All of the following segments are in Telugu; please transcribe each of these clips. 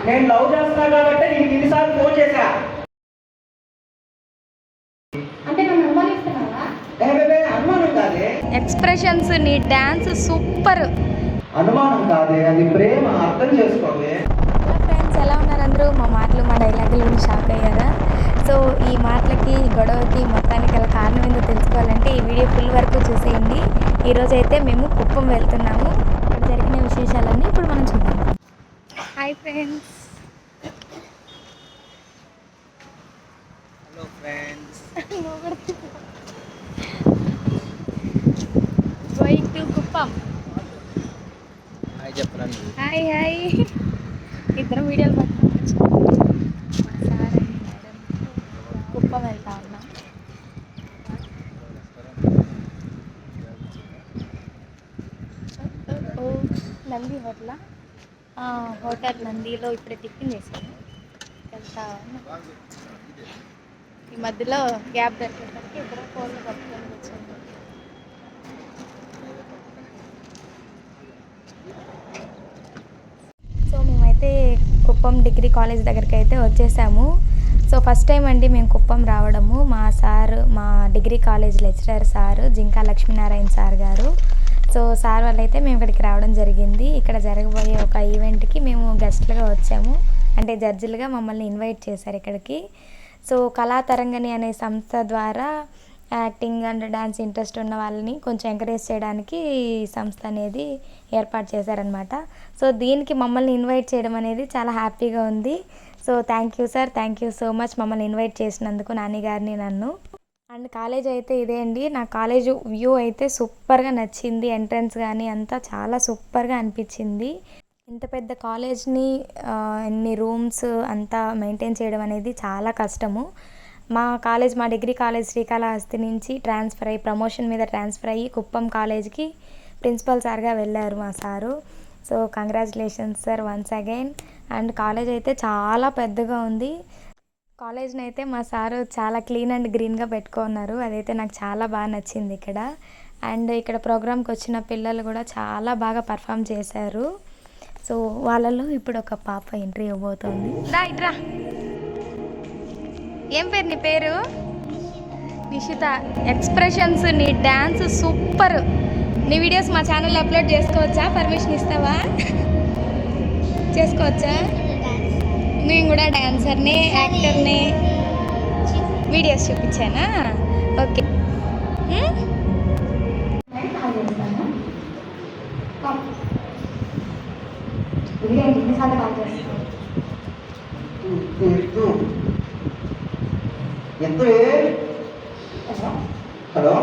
నేను లవ్ చేస్తున్నా కాబట్టి నీకు ఇన్నిసార్లు ఫోన్ చేశా. అంటే నన్ను అనుమానిస్తున్నావా? అనుమానం కాదే. ఎక్స్ప్రెషన్స్, నీ డాన్స్ సూపర్. అనుమానం కాదే, అది ప్రేమ, అర్థం చేసుకోవే. హలో ఫ్రెండ్స్, ఎలా ఉన్నారు అందరూ? మా మాటలు, మా డైలాగులు విని షాక్ అయ్యారా? సో ఈ మాటలకి, గొడవకి మొత్తానికి గల కారణం ఏందో తెలుసుకోవాలంటే ఈ వీడియో ఫుల్ వరకు చూసేయండి. ఈరోజు అయితే మేము కుప్పం వెళ్తున్నాము. అక్కడ జరిగిన విశేషాలన్నీ ఇప్పుడు మనం చూద్దాం. Hi friends. Hello friends. Going to Kuppam. Hi చెప్పండి. Hi hi. ఇద్దరం వీడియోలు పట్టుకోవచ్చు. మా సార్ అండ్ మేడం కుప్పం వెళ్తా ఉన్నాం. నంది హోటల్, హోటల్ నందిలో ఇప్పుడే టిఫిన్ చేసాను. వెళ్తా ఉన్నాం. ఈ మధ్యలో గ్యాప్ దొరికేసరికి ఇద్దరం ఫోన్లు పట్టుకొని వచ్చాము. సో మేమైతే కుప్పం డిగ్రీ కాలేజ్ దగ్గరికి అయితే వచ్చేసాము. సో ఫస్ట్ టైం అండి మేము కుప్పం రావడము. మా సార్, మా degree college lecturer sir Jinka Lakshminarayana sir గారు. సో సార్ వాళ్ళైతే మేము ఇక్కడికి రావడం జరిగింది. ఇక్కడ జరగబోయే ఒక ఈవెంట్కి మేము గెస్ట్లుగా వచ్చాము. అంటే జడ్జిలుగా మమ్మల్ని ఇన్వైట్ చేశారు ఇక్కడికి. సో కళాతరంగిణి అనే సంస్థ ద్వారా యాక్టింగ్ అండ్ డాన్స్ ఇంట్రెస్ట్ ఉన్న వాళ్ళని కొంచెం ఎంకరేజ్ చేయడానికి ఈ సంస్థ అనేది ఏర్పాటు చేశారనమాట. సో దీనికి మమ్మల్ని ఇన్వైట్ చేయడం అనేది చాలా హ్యాపీగా ఉంది. So thank you sir, thank you so much మమ్మల్ని ఇన్వైట్ చేసినందుకు, నాని గారిని, నన్ను. అండ్ కాలేజ్ అయితే ఇదే అండి. నా కాలేజ్ వ్యూ అయితే సూపర్గా నచ్చింది. ఎంట్రన్స్ కానీ అంతా చాలా సూపర్గా అనిపించింది. ఇంత పెద్ద కాలేజ్ని ఎన్ని రూమ్స్ అంతా మెయింటైన్ చేయడం అనేది చాలా కష్టము. మా కాలేజ్, మా డిగ్రీ కాలేజ్ శ్రీకాళహస్తి నుంచి ట్రాన్స్ఫర్ అయ్యి, ప్రమోషన్ మీద ట్రాన్స్ఫర్ అయ్యి కుప్పం కాలేజ్కి ప్రిన్సిపల్ సార్గా వెళ్ళారు మా sir. So congratulations sir once again. And college అయితే చాలా పెద్దగా ఉంది. కాలేజ్ని అయితే మా సారు చాలా క్లీన్ అండ్ గ్రీన్గా పెట్టుకున్నారు. అదైతే నాకు చాలా బాగా నచ్చింది ఇక్కడ. అండ్ ఇక్కడ ప్రోగ్రామ్కి వచ్చిన పిల్లలు కూడా చాలా బాగా పర్ఫామ్ చేశారు. సో వాళ్ళలో ఇప్పుడు ఒక పాప ఎంట్రీ ఇవ్వబోతోంది. రా ఇట్రా. ఏం పేరు నీ పేరు? నిషిత. ఎక్స్ప్రెషన్స్, నీ డ్యాన్స్ సూపర్. నీ వీడియోస్ మా ఛానల్లో అప్లోడ్ చేసుకోవచ్చా? పర్మిషన్ ఇస్తావా? చేసుకోవచ్చా? నేను కూడా డాన్సర్ని, యాక్టర్ని. వీడియోస్ చూపించానా? ఓకే. హలో,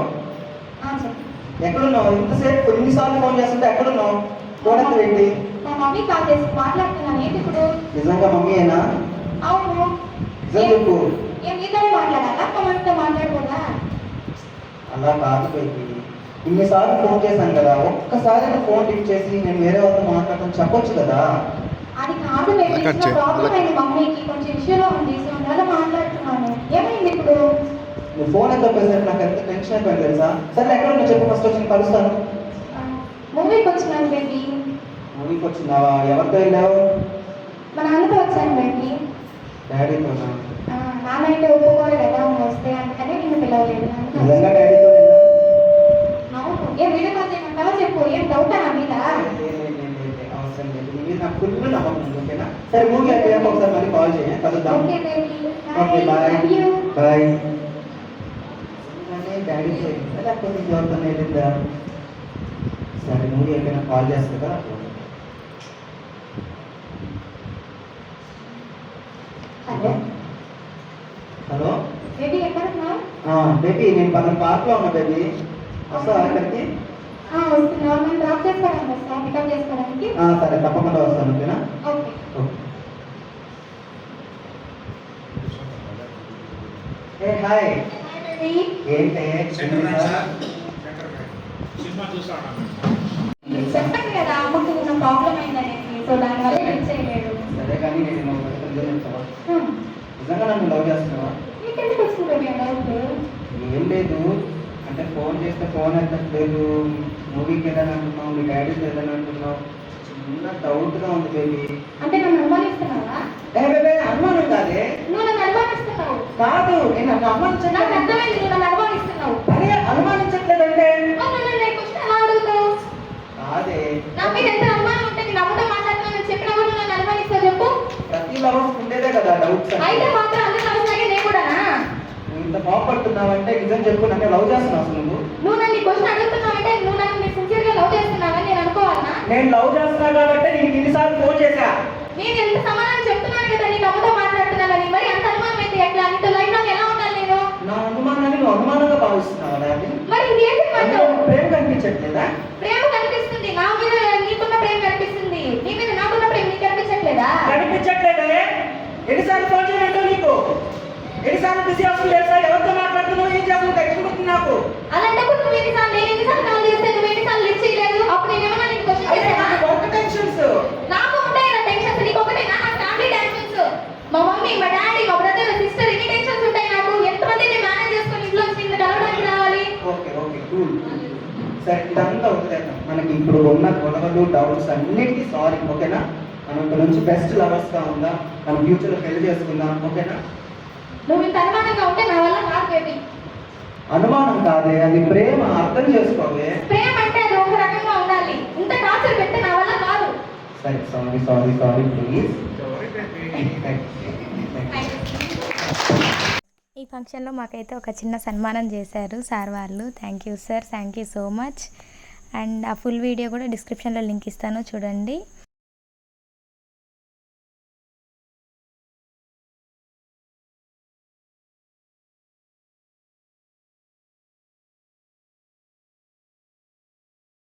ఎక్కడున్నావు? ఇంతసేపు ఎన్నిసార్లు ఫోన్ చేస్తుంటే ఎక్కడున్నావు? ఫోన్ ఎక్కడ ఏంటి? మా మమ్మీ కాల్ చేసి మాట్లాడుతున్నాను. ఏంటి ఇప్పుడు? నిజంగా మమ్మీయేనా? అవును. నిజం చెప్పు. ఏం నీతో మాట్లాడాలా? కమెంట్తో మాట్లాడకూడదా? అలా కాదు బేబీ, ఇన్నిసార్లు ఫోన్ చేశాను కదా, ఒక్కసారి ఫోన్ లిఫ్ట్ చేసి నేను వేరే వాళ్ళతో మాట్లాడటం చెప్పొచ్చు కదా. అది కాదు బేబీ, ప్రాబ్లం అయింది మమ్మీకి, కొంచెం ఇష్యూలో ఉంది. సో అందువల్ల మాట్లాడుతున్నాను. ఏమైంది ఇప్పుడు? నువ్వు ఫోన్ ఎంత పేసారు, నాకు ఎంత టెన్షన్ అయిపోయింది తెలుసా. సరే ఎక్కడ ఉన్నా చెప్పు, ఫస్ట్ వచ్చి కలుస్తాను. మూవీకి వచ్చినాను బేబీ. మూవీకి వచ్చినావా? ఎవరితో వెళ్ళావు? మా నాన్నతో వచ్చాను బేబీ. డాడీతో? నాన్న అయితే ఒప్పుకోరు కదా వస్తే, అందుకనే నేను పిలవలేదు. నిజంగా డాడీతో? అవును. ఏం వీడియో కాల్ చేయమంటావా చెప్పు, ఏం డౌటా నా మీద? అవసరం లేదు, మీరు నాకు ఫుల్ నమ్మకం ఉంది. ఓకేనా? సరే మూవీ అయిపోయాక ఒకసారి మళ్ళీ కాల్ చేయ, కలుద్దాం. Okay baby. Okay bye. Bye. డాడీతో లేకపోతే ఎవరితో వెళ్ళిందా? సరే మూవీ అయిపోయినా కాల్ చేస్తుందా? హలో హలో బేబీ, ఎక్కడున్నావు? బేబీ నేను పక్కన పార్క్లో ఉన్నా బేబీ, వస్తావా అక్కడికి? వస్తున్నా. నేను డ్రాప్ చేసుకోవడానికి వస్తాను, పికప్ చేసుకోవడానికి. సరే తప్పకుండా వస్తాను. ఓకేనా? ఓకే. ఏ హాయ్. ఏంటి చెప్పండి కదా అమ్మకు ఉన్న ప్రాబ్లం అయిందనేసి. సో దానివల్ల హెల్ప్ చేయలేదు. సరే కానీ నేను నిజంగా నన్ను లవ్ చేస్తున్నావా? నీకెందుకు వస్తుంది డౌట్? ఏం లేదు, అంటే ఫోన్ చేస్తే ఫోన్ ఎత్తట్లేదు, మూవీకి వెళ్ళని అంటున్నావు, మీ డాడీకి వెళ్ళని అంటున్నావు, చిన్న డౌట్గా ఉంది బేబీ. అంటే నన్ను అనుమానిస్తున్నావా? నన్ను నాకు అనుమానించట్లేదు. అర్థమైంది, నువ్వు నన్ను అనుమానిస్తున్నావు. అరే అనుమానించట్లేదంటే మరి నన్ను నీ క్వశ్చన్ ఎలా అడుగుతావు? అదే నా మీద ఎంత అనుమానం ఉంటే నేను అబద్ధం మాట్లాడుతున్నాను చెప్పినా కూడా నన్ను అనుమానిస్తావు చెప్పు. ప్రతి లవర్స్ ఉండేదే కదా డౌట్స్. అయితే మాత్రం అందరూ నమ్మసాగే నేను కూడానా? నువ్వు ఇంత కోపడుతున్నావంటే నిజం చెప్పు, నన్ను లవ్ చేస్తున్నావు అసలు నువ్వు? నువ్వు నన్ను ఈ క్వశ్చన్ అడుగుతున్నావంటే నువ్వు నన్ను సిన్సియర్ గా లవ్ చేస్తున్నావని నేను అనుకోవాలనా? నేను లవ్ చేస్తున్నా కాబట్టి నీకు ఇన్నిసార్లు ఫోన్ చేశా. నేను ఎంత సమాధానం చెప్తున్నాను కదా నీకు అబద్ధం మాట్లాడుతున్నానని. మరి అంత అనుమానం అయితే ఎట్లా? నీతో లైఫ్ లో ఎలా ఉండాలి నేను? నా అనుమానాన్ని నువ్వు అనుమానంగా భావిస్తున్నావా అది? మరి ఇది ఏంటి అందులో అంటావు? ప్రేమ కనిపించట్లేదా? ప్రేమ కనిపిస్తుంది, నా మీద నీకున్న ప్రేమ కనిపిస్తుంది, నీ మీద నాకున్న ప్రేమ నీకు కనిపించట్లేదా? కనిపించట్లేదే. ఎన్నిసార్లు ఫోన్ చేయమంటావు నీకు? ఎన్నిసార్లు బిజీ అవసరం తెలుసా? ఎవరితో మాట్లాడుతున్నావు, ఏం చేస్తున్నావు తెలియదు నాకు. అలాంటప్పుడు నువ్వు ఎన్నిసార్లు నేను ఎన్నిసార్లు కాల్ చేస్తే నువ్వు ఎన్నిసార్లు లిఫ్ట్ చేయలేదు? అప్పుడు నేను ఏమన్నా నీకు క్వశ్చన్ అదే చేశానా? నాకు వర్క్ టెన్షన్స్. నాకు ఉంటాయి నా టెన్షన్స్, నీకు ఒకటేనా? నాకు ఫ్యామిలీ టెన్షన్స్, మా మమ్మీ మా డాడీ మా బ్రదర్ సిస్టర్ ఎన్ని టెన్షన్స్ ఉంటాయి నాకు. ఎంతమందిని మేనేజ్ చేసుకొని ఇంట్లో నిన్ను కలవడానికి రావాలి? Okay okay cool. సరే ఇదంతా వదిలేద్దాం. మనకి ఇప్పుడు ఉన్న గొడవలు డౌట్స్ అన్నిటికీ సారీ, ఓకేనా? మనం ఇక్కడ నుంచి బెస్ట్ లవర్స్ గా ఉందాం, మన ఫ్యూచర్ లో పెళ్లి చేసుకుందాం, ఓకేనా? నువ్వు ఇంత అనుమానంగా ఉంటే నా వల్ల కాదు బేబీ. అనుమానం కాదే, అది ప్రేమ, అర్థం చేసుకోవే. ప్రేమ అంటే అది ఒక రకంగా ఉండాలి, ఇంత టార్చర్ పెడితే నా వల్ల కాదు. సరే సారీ సారీ సారీ ప్లీజ్. ఈ ఫంక్షన్లో మాకైతే ఒక చిన్న సన్మానం చేశారు సార్ వాళ్ళు. Thank you sir, thank you so much. And ఆ ఫుల్ వీడియో కూడా డిస్క్రిప్షన్లో లింక్ ఇస్తాను చూడండి.